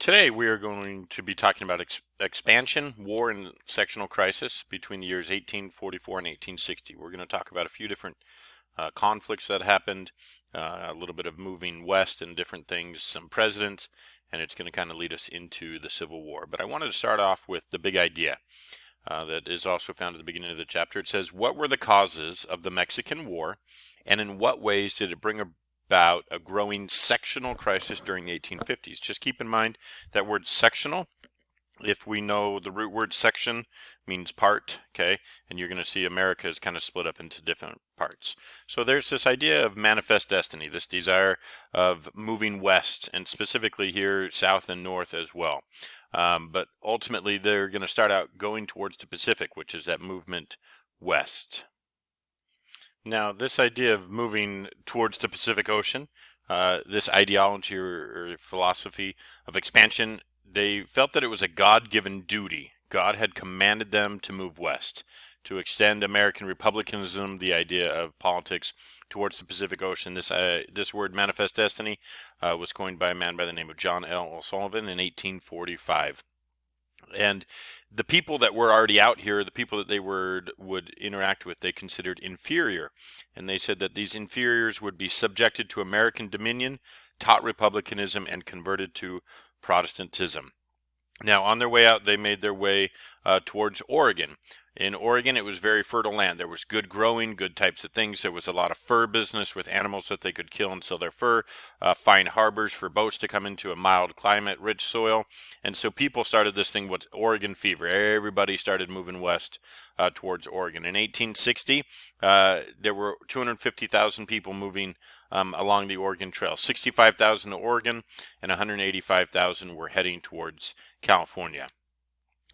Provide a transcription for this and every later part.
Today we are going to be talking about expansion, war, and sectional crisis between the years 1844 and 1860. We're going to talk about a few different conflicts that happened, a little bit of moving west and different things, some presidents, and it's going to kind of lead us into the Civil War. But I wanted to start off with the big idea that is also found at the beginning of the chapter. It says, what were the causes of the Mexican War, and in what ways did it bring about a growing sectional crisis during the 1850s? Just keep in mind that word sectional, if we know the root word section means part, okay, and you're going to see America is kind of split up into different parts. So there's this idea of manifest destiny, this desire of moving west, and specifically here south and north as well. But ultimately they're going to start out going towards the Pacific, which is that movement west. Now, this idea of moving towards the Pacific Ocean, this ideology or philosophy of expansion, they felt that it was a God-given duty. God had commanded them to move west, to extend American republicanism, the idea of politics, towards the Pacific Ocean. This word, manifest destiny, was coined by a man by the name of John L. O'Sullivan in 1845. And the people that were already out here, the people that they would interact with, they considered inferior. And they said that these inferiors would be subjected to American dominion, taught republicanism, and converted to Protestantism. Now, on their way out, they made their way towards Oregon. In Oregon, it was very fertile land. There was good growing, good types of things. There was a lot of fur business with animals that they could kill and sell their fur, fine harbors for boats to come into, a mild climate, rich soil. And so people started this thing, what's Oregon fever. Everybody started moving west towards Oregon. In 1860, there were 250,000 people moving along the Oregon Trail. 65,000 to Oregon and 185,000 were heading towards California.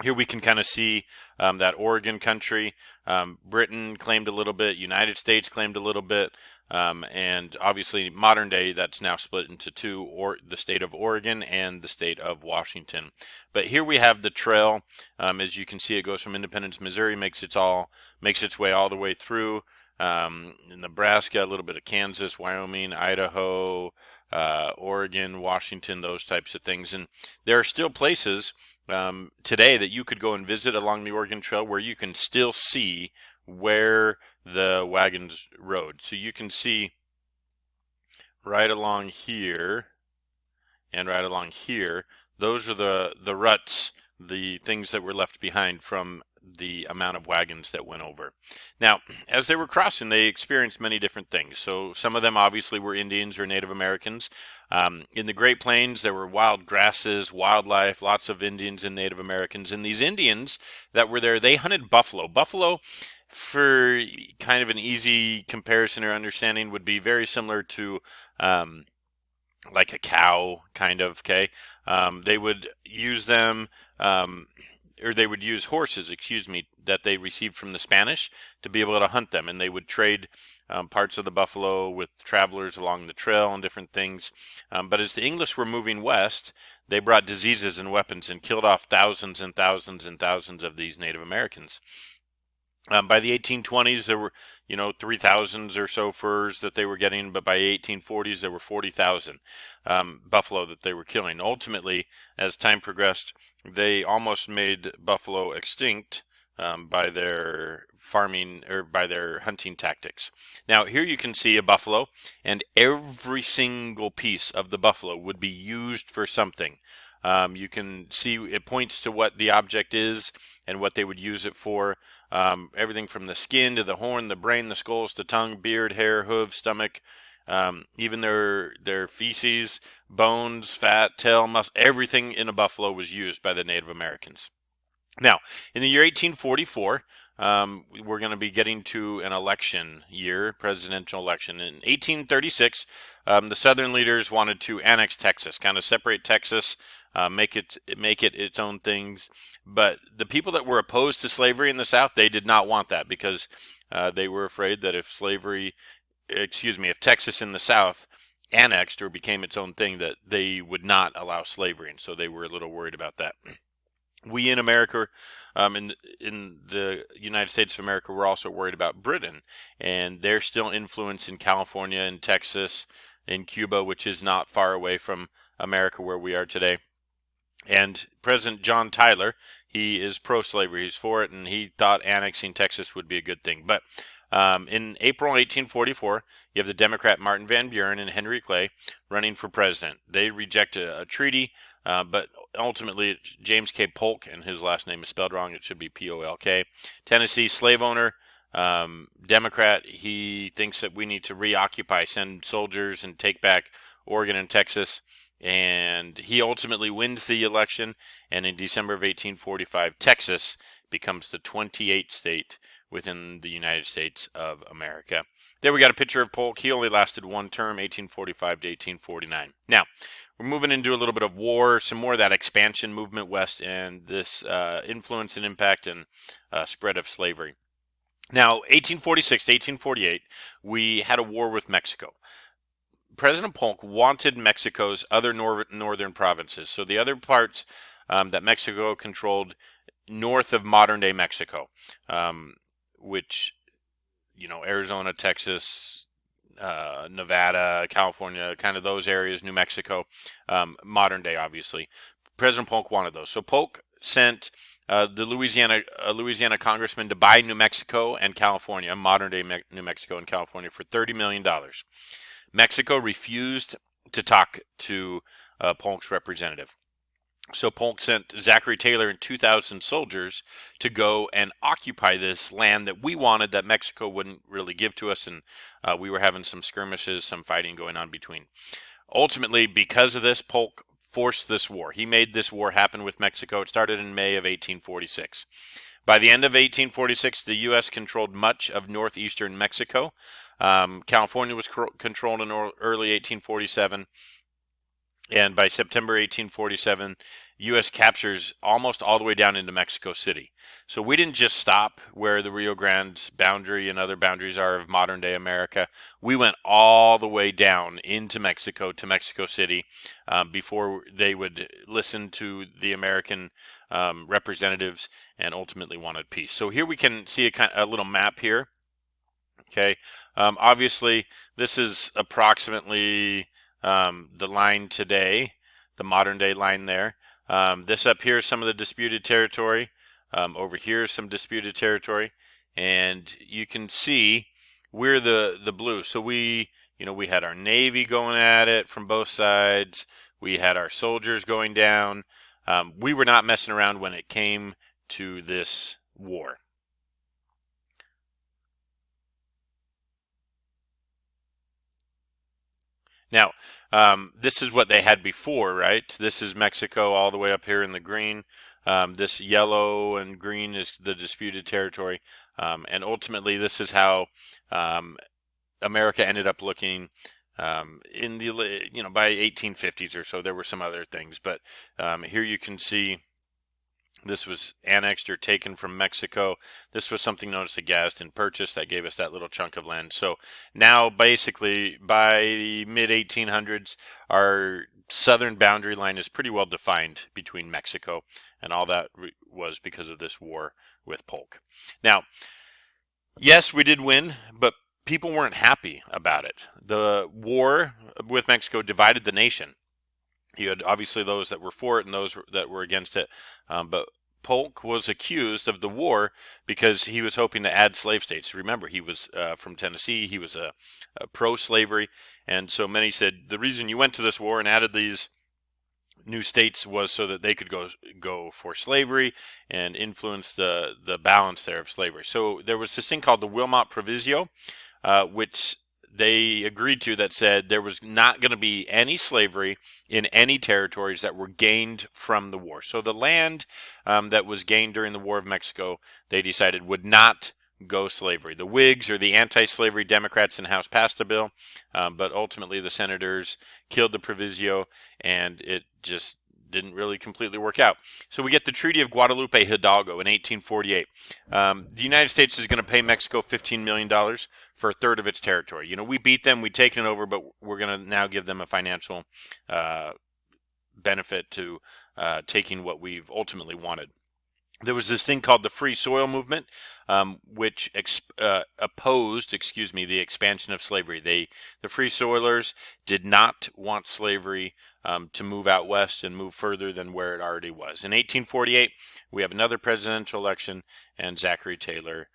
Here we can kind of see that Oregon country. Britain claimed a little bit, United States claimed a little bit, and obviously modern day that's now split into two, or the state of Oregon and the state of Washington. But here we have the trail. As you can see, it goes from Independence, Missouri, makes its way all the way through Nebraska, a little bit of Kansas, Wyoming, Idaho, Oregon, Washington, those types of things. And there are still places today that you could go and visit along the Oregon Trail where you can still see where the wagons rode. So you can see right along here and right along here, those are the ruts, the things that were left behind from the amount of wagons that went over. Now, as they were crossing, they experienced many different things. So some of them obviously were Indians or Native Americans. In the Great Plains, there were wild grasses, wildlife, lots of Indians and Native Americans. And these Indians that were there, they hunted buffalo. Buffalo, for kind of an easy comparison or understanding, would be very similar to like a cow, kind of, okay? They would use them, or they would use horses, that they received from the Spanish to be able to hunt them. And they would trade parts of the buffalo with travelers along the trail and different things. But as the English were moving west, they brought diseases and weapons and killed off thousands and thousands and thousands of these Native Americans. By the 1820s, there were, 3,000 or so furs that they were getting, but by 1840s, there were 40,000 buffalo that they were killing. Ultimately, as time progressed, they almost made buffalo extinct by their farming or by their hunting tactics. Now, here you can see a buffalo, and every single piece of the buffalo would be used for something. You can see it points to what the object is and what they would use it for. Everything from the skin to the horn, the brain, the skulls, the tongue, beard, hair, hooves, stomach, even their feces, bones, fat, tail, muscle, everything in a buffalo was used by the Native Americans. Now, in the year 1844, we're going to be getting to an election year, presidential election. In 1836, the Southern leaders wanted to annex Texas, kind of separate Texas, make it its own thing. But the people that were opposed to slavery in the South, they did not want that because they were afraid that if Texas in the South annexed or became its own thing, that they would not allow slavery, and so they were a little worried about that. We in America, in the United States of America, we're also worried about Britain and their still influence in California and Texas, in Cuba, which is not far away from America where we are today. And President John Tyler, he is pro-slavery. He's for it, and he thought annexing Texas would be a good thing. But in April 1844, you have the Democrat Martin Van Buren and Henry Clay running for president. They reject a treaty, but ultimately James K. Polk, and his last name is spelled wrong. It should be Polk. Tennessee slave owner, Democrat. He thinks that we need to reoccupy, send soldiers, and take back Oregon and Texas. And he ultimately wins the election, and in December of 1845, Texas becomes the 28th state within the United States of America. There we got a picture of Polk. He only lasted one term, 1845 to 1849. Now, we're moving into a little bit of war, some more of that expansion movement west, and this influence and impact and spread of slavery. Now, 1846 to 1848, we had a war with Mexico. President Polk wanted Mexico's other northern provinces, so the other parts that Mexico controlled north of modern-day Mexico, which, Arizona, Texas, Nevada, California, kind of those areas, New Mexico, modern-day, obviously. President Polk wanted those. So Polk sent the Louisiana congressman to buy New Mexico and California, modern-day New Mexico and California, for $30 million. Mexico refused to talk to Polk's representative. So Polk sent Zachary Taylor and 2,000 soldiers to go and occupy this land that we wanted, that Mexico wouldn't really give to us, and we were having some skirmishes, some fighting going on between. Ultimately, because of this, Polk forced this war. He made this war happen with Mexico. It started in May of 1846. By the end of 1846, the U.S. controlled much of northeastern Mexico. California was controlled in early 1847, and by September 1847, U.S. captures almost all the way down into Mexico City. So we didn't just stop where the Rio Grande boundary and other boundaries are of modern-day America. We went all the way down into Mexico to Mexico City before they would listen to the American representatives and ultimately wanted peace. So here we can see a little map here. Okay, obviously this is approximately the line today, the modern day line there. This up here is some of the disputed territory. Over here is some disputed territory, and you can see we're the blue. So we had our Navy going at it from both sides. We had our soldiers going down. We were not messing around when it came to this war. Now, this is what they had before, right? This is Mexico all the way up here in the green. This yellow and green is the disputed territory. And ultimately, this is how America ended up looking in the, by 1850s or so. There were some other things, but here you can see this was annexed or taken from Mexico. This was something known as the Gadsden Purchase that gave us that little chunk of land. So now, basically, by the mid-1800s, our southern boundary line is pretty well defined between Mexico, and all that was because of this war with Polk. Now, yes, we did win, but people weren't happy about it. The war with Mexico divided the nation. You had obviously those that were for it and those that were against it. But Polk was accused of the war because he was hoping to add slave states. Remember, he was from Tennessee. He was a pro-slavery. And so many said the reason you went to this war and added these new states was so that they could go for slavery and influence the balance there of slavery. So there was this thing called the Wilmot Proviso, which they agreed to, that said there was not going to be any slavery in any territories that were gained from the war. So the land that was gained during the War of Mexico, they decided would not go slavery. The Whigs, or the anti-slavery Democrats in the House, passed a bill, but ultimately the senators killed the proviso, and it just didn't really completely work out. So we get the Treaty of Guadalupe Hidalgo in 1848. The United States is going to pay Mexico $15 million for a third of its territory. We beat them, we'd taken it over, but we're going to now give them a financial benefit to taking what we've ultimately wanted. There was this thing called the Free Soil Movement, which opposed, the expansion of slavery. The Free Soilers did not want slavery to move out west and move further than where it already was. In 1848, we have another presidential election, and Zachary Taylor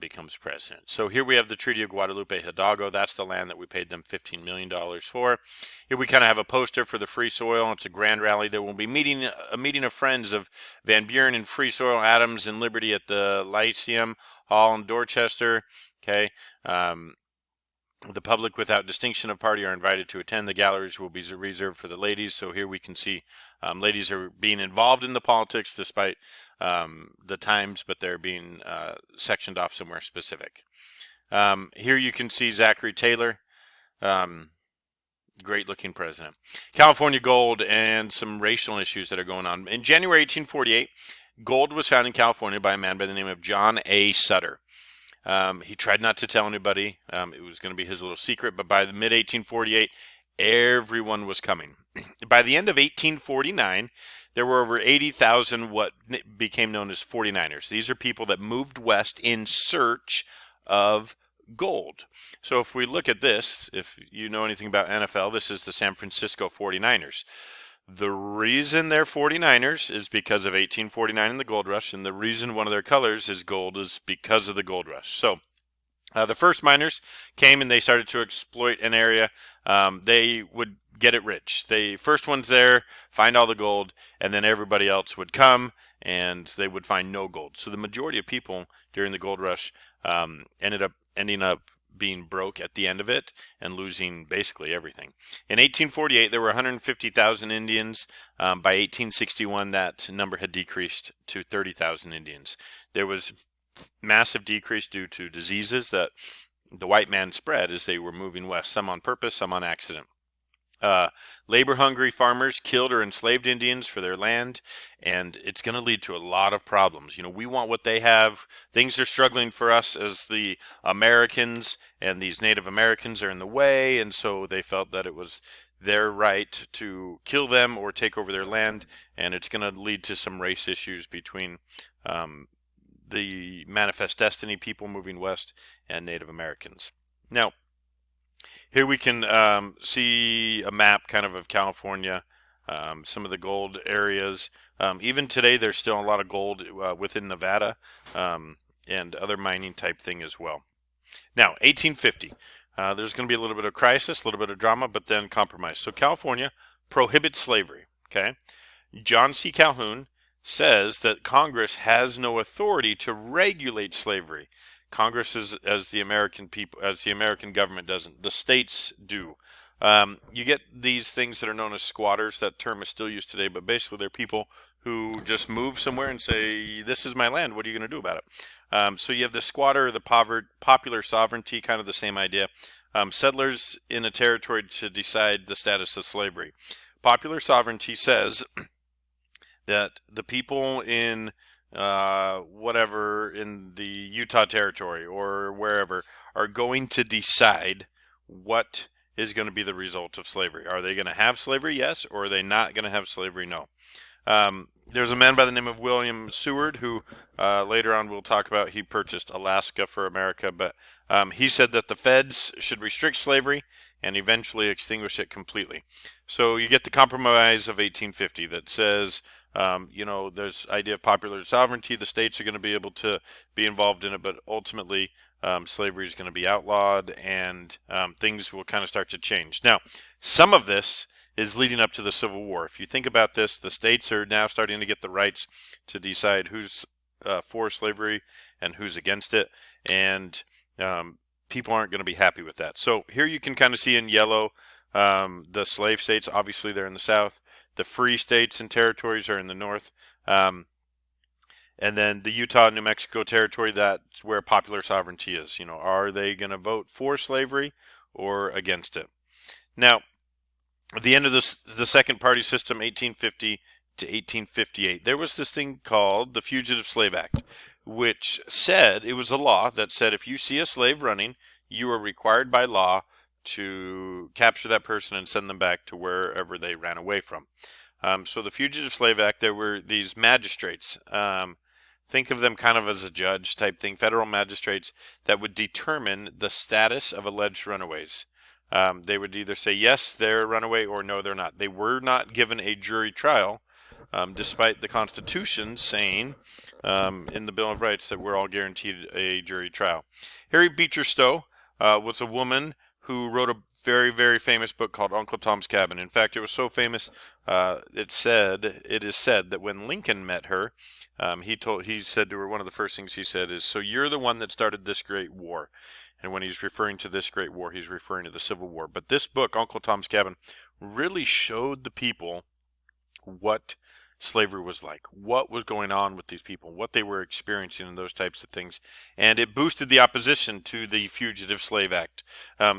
becomes president. So here we have the Treaty of Guadalupe Hidalgo. That's the land that we paid them $15 million for. Here we kind of have a poster for the Free Soil. It's a grand rally. There will be a meeting of friends of Van Buren and Free Soil, Adams and Liberty at the Lyceum Hall in Dorchester. Okay. The public without distinction of party are invited to attend. The galleries will be reserved for the ladies. So here we can see ladies are being involved in the politics despite the times, but they're being sectioned off somewhere specific. Here you can see Zachary Taylor, great looking president. California gold and some racial issues that are going on. In January 1848, gold was found in California by a man by the name of John A. Sutter. He tried not to tell anybody. It was going to be his little secret, but by the mid-1848, everyone was coming. By the end of 1849, there were over 80,000 what became known as 49ers. These are people that moved west in search of gold. So if we look at this, if you know anything about NFL, this is the San Francisco 49ers. The reason they're 49ers is because of 1849 and the gold rush, and the reason one of their colors is gold is because of the gold rush. So the first miners came and they started to exploit an area. They would get it rich. The first ones there find all the gold, and then everybody else would come and they would find no gold. So the majority of people during the gold rush ending up being broke at the end of it and losing basically everything. In 1848, there were 150,000 Indians. By 1861, that number had decreased to 30,000 Indians. There was massive decrease due to diseases that the white man spread as they were moving west, some on purpose, some on accident. Labor-hungry farmers killed or enslaved Indians for their land, and it's going to lead to a lot of problems. You know, we want what they have. Things are struggling for us as the Americans, and these Native Americans are in the way, and so they felt that it was their right to kill them or take over their land, and it's going to lead to some race issues between the Manifest Destiny people moving west and Native Americans. Now, here we can see a map kind of California, some of the gold areas. Even today, there's still a lot of gold within Nevada and other mining type thing as well. Now, 1850. There's going to be a little bit of crisis, a little bit of drama, but then compromise. So California prohibits slavery. Okay, John C. Calhoun says that Congress has no authority to regulate slavery. Congress is as the American people, as the American government doesn't. The states do. You get these things that are known as squatters. That term is still used today, but basically they're people who just move somewhere and say, "This is my land. What are you going to do about it?" So you have the squatter, the popular sovereignty, kind of the same idea. Settlers in a territory to decide the status of slavery. Popular sovereignty says that the people in whatever in the Utah territory or wherever are going to decide what is going to be the result of slavery. Are they going to have slavery? Yes. Or are they not going to have slavery? No. There's a man by the name of William Seward who later on we'll talk about. He purchased Alaska for America, but he said that the feds should restrict slavery and eventually extinguish it completely. So you get the Compromise of 1850 that says there's idea of popular sovereignty. The states are going to be able to be involved in it, but ultimately slavery is going to be outlawed, and things will kind of start to change. Now, some of this is leading up to the Civil War. If you think about this, the states are now starting to get the rights to decide who's for slavery and who's against it, and people aren't going to be happy with that. So here you can kind of see in yellow the slave states. Obviously, they're in the South. The free states and territories are in the north. And then the Utah, New Mexico territory, that's where popular sovereignty is. Are they going to vote for slavery or against it? Now, at the end of the second party system, 1850 to 1858, there was this thing called the Fugitive Slave Act, which said, it was a law that said if you see a slave running, you are required by law to capture that person and send them back to wherever they ran away from. So the Fugitive Slave Act, there were these magistrates. Think of them kind of as a judge type thing, federal magistrates that would determine the status of alleged runaways. They would either say, yes, they're a runaway, or no, they're not. They were not given a jury trial, despite the Constitution saying in the Bill of Rights that we're all guaranteed a jury trial. Harriet Beecher Stowe was a woman who wrote a very, very famous book called Uncle Tom's Cabin. In fact, it was so famous, it is said that when Lincoln met her, he said to her, one of the first things he said is, "So you're the one that started this great war." And when he's referring to this great war, he's referring to the Civil War. But this book, Uncle Tom's Cabin, really showed the people what slavery was like, what was going on with these people, what they were experiencing, and those types of things. And it boosted the opposition to the Fugitive Slave Act.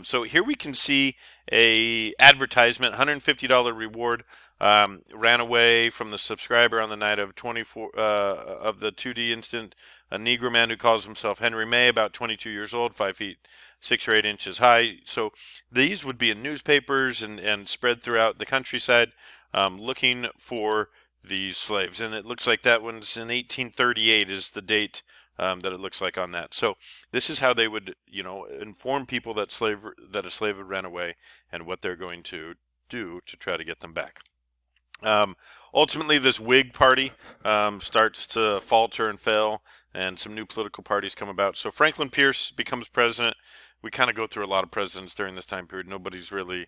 So here we can see a advertisement, $150 reward. Ran away from the subscriber on the night of 24 of the 2D incident. A Negro man who calls himself Henry May, about 22 years old, 5 feet 6 or 8 inches high. So these would be in newspapers and spread throughout the countryside, looking for these slaves. And it looks like that one's in 1838 is the date that it looks like on that. So this is how they would, inform people that a slave had ran away and what they're going to do to try to get them back. Ultimately, this Whig party starts to falter and fail, and some new political parties come about. So Franklin Pierce becomes president. We kind of go through a lot of presidents during this time period. Nobody's really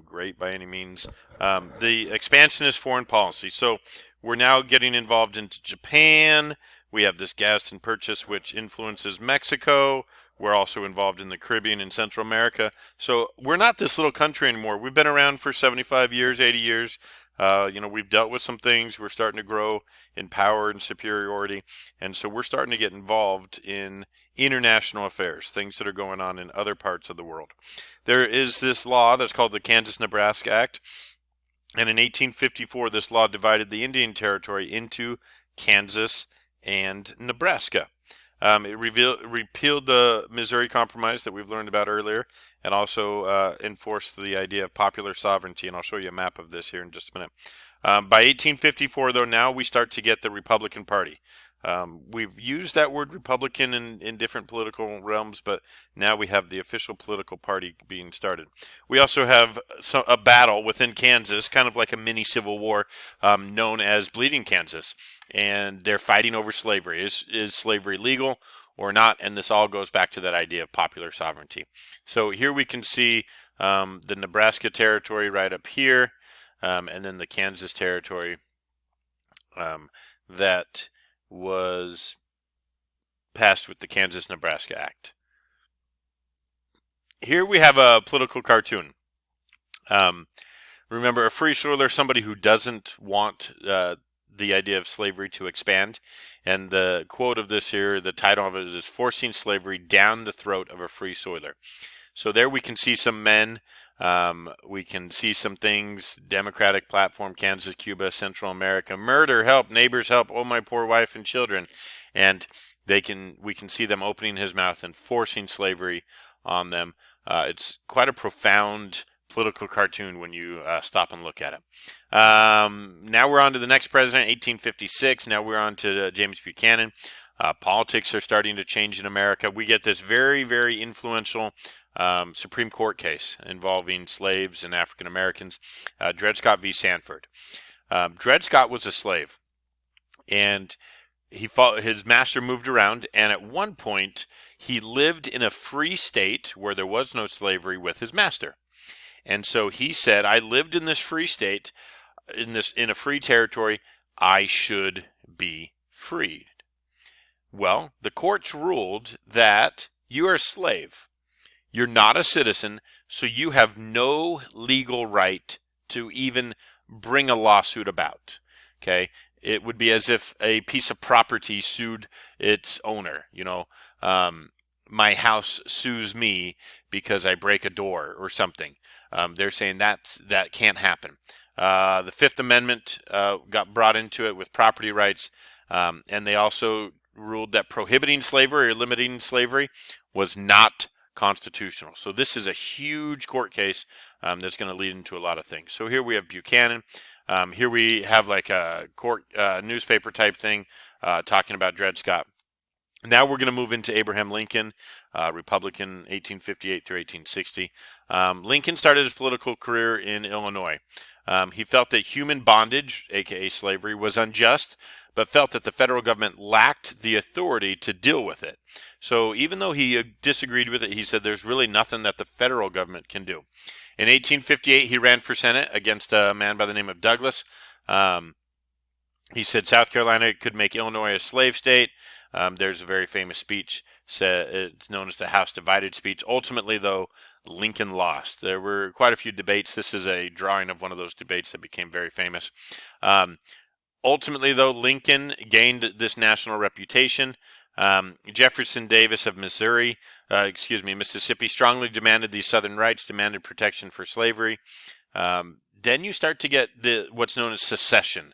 great by any means. The expansionist foreign policy. So we're now getting involved into Japan. We have this Gadsden Purchase, which influences Mexico. We're also involved in the Caribbean and Central America. So we're not this little country anymore. We've been around for 75 years, 80 years. We've dealt with some things. We're starting to grow in power and superiority. And so we're starting to get involved in international affairs, things that are going on in other parts of the world. There is this law that's called the Kansas-Nebraska Act. And in 1854, this law divided the Indian Territory into Kansas and Nebraska. It repealed the Missouri Compromise that we've learned about earlier, and also enforced the idea of popular sovereignty. And I'll show you a map of this here in just a minute. By 1854, though, now we start to get the Republican Party. We've used that word Republican in different political realms, but now we have the official political party being started. We also have a battle within Kansas, kind of like a mini civil war, known as Bleeding Kansas, and they're fighting over slavery. Is slavery legal or not? And this all goes back to that idea of popular sovereignty. So here we can see the Nebraska Territory right up here, and then the Kansas Territory that was passed with the Kansas-Nebraska Act. Here we have a political cartoon. Remember, a free soiler, somebody who doesn't want the idea of slavery to expand. And the quote of this here, the title of it is "Forcing Slavery Down the Throat of a Free Soiler." So there we can see some men. We can see some things: Democratic platform, Kansas, Cuba, Central America, murder, help, neighbors, help, oh my poor wife and children. And we can see them opening his mouth and forcing slavery on them. It's quite a profound political cartoon when you stop and look at it. Now we're on to the next president, 1856. Now we're on to James Buchanan. Politics are starting to change in America. We get this very, very influential Supreme Court case involving slaves and African Americans, Dred Scott v. Sanford. Dred Scott was a slave, and his master moved around, and at one point he lived in a free state where there was no slavery with his master. And so he said, I lived in this free state, in a free territory, I should be freed. Well, the courts ruled that you are a slave. You're not a citizen, so you have no legal right to even bring a lawsuit about. Okay? It would be as if a piece of property sued its owner. My house sues me because I break a door or something. They're saying that can't happen. The Fifth Amendment got brought into it with property rights, and they also ruled that prohibiting slavery or limiting slavery was not constitutional. So this is a huge court case that's going to lead into a lot of things. So here we have Buchanan. Here we have like a court newspaper type thing. talking about Dred Scott. Now we're going to move into Abraham Lincoln, Republican, 1858 through 1860. Lincoln started his political career in Illinois. He felt that human bondage, aka slavery, was unjust, but felt that the federal government lacked the authority to deal with it. So even though he disagreed with it, he said there's really nothing that the federal government can do. In 1858, he ran for Senate against a man by the name of Douglas. He said South Carolina could make Illinois a slave state. There's a very famous speech. It's known as the House Divided speech. Ultimately, though, Lincoln lost. There were quite a few debates. This is a drawing of one of those debates that became very famous. Ultimately, though, Lincoln gained this national reputation. Jefferson Davis of Mississippi, strongly demanded these Southern rights, demanded protection for slavery. Then you start to get what's known as secession.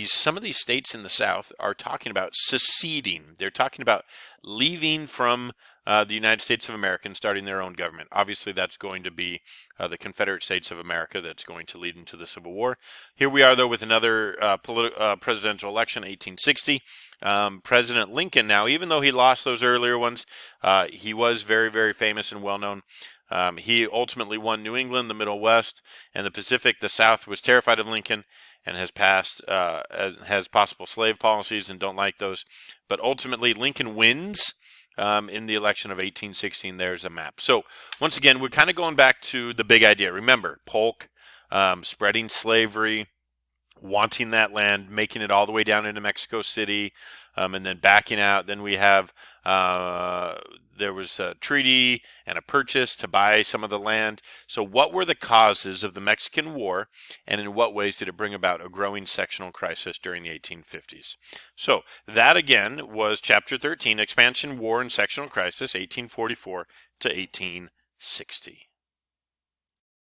Some of these states in the South are talking about seceding. They're talking about leaving from the United States of America and starting their own government. Obviously, that's going to be the Confederate States of America that's going to lead into the Civil War. Here we are, though, with another presidential election, 1860. President Lincoln, now, even though he lost those earlier ones, he was very, very famous and well-known. He ultimately won New England, the Middle West, and the Pacific. The South was terrified of Lincoln and has possible slave policies and don't like those. But ultimately, Lincoln wins in the election of 1816. There's a map. So once again, we're kind of going back to the big idea. Remember, Polk, spreading slavery, wanting that land, making it all the way down into Mexico City, and then backing out. Then we have there was a treaty and a purchase to buy some of the land. So what were the causes of the Mexican War, and in what ways did it bring about a growing sectional crisis during the 1850s? So that, again, was Chapter 13, Expansion, War, and Sectional Crisis, 1844 to 1860.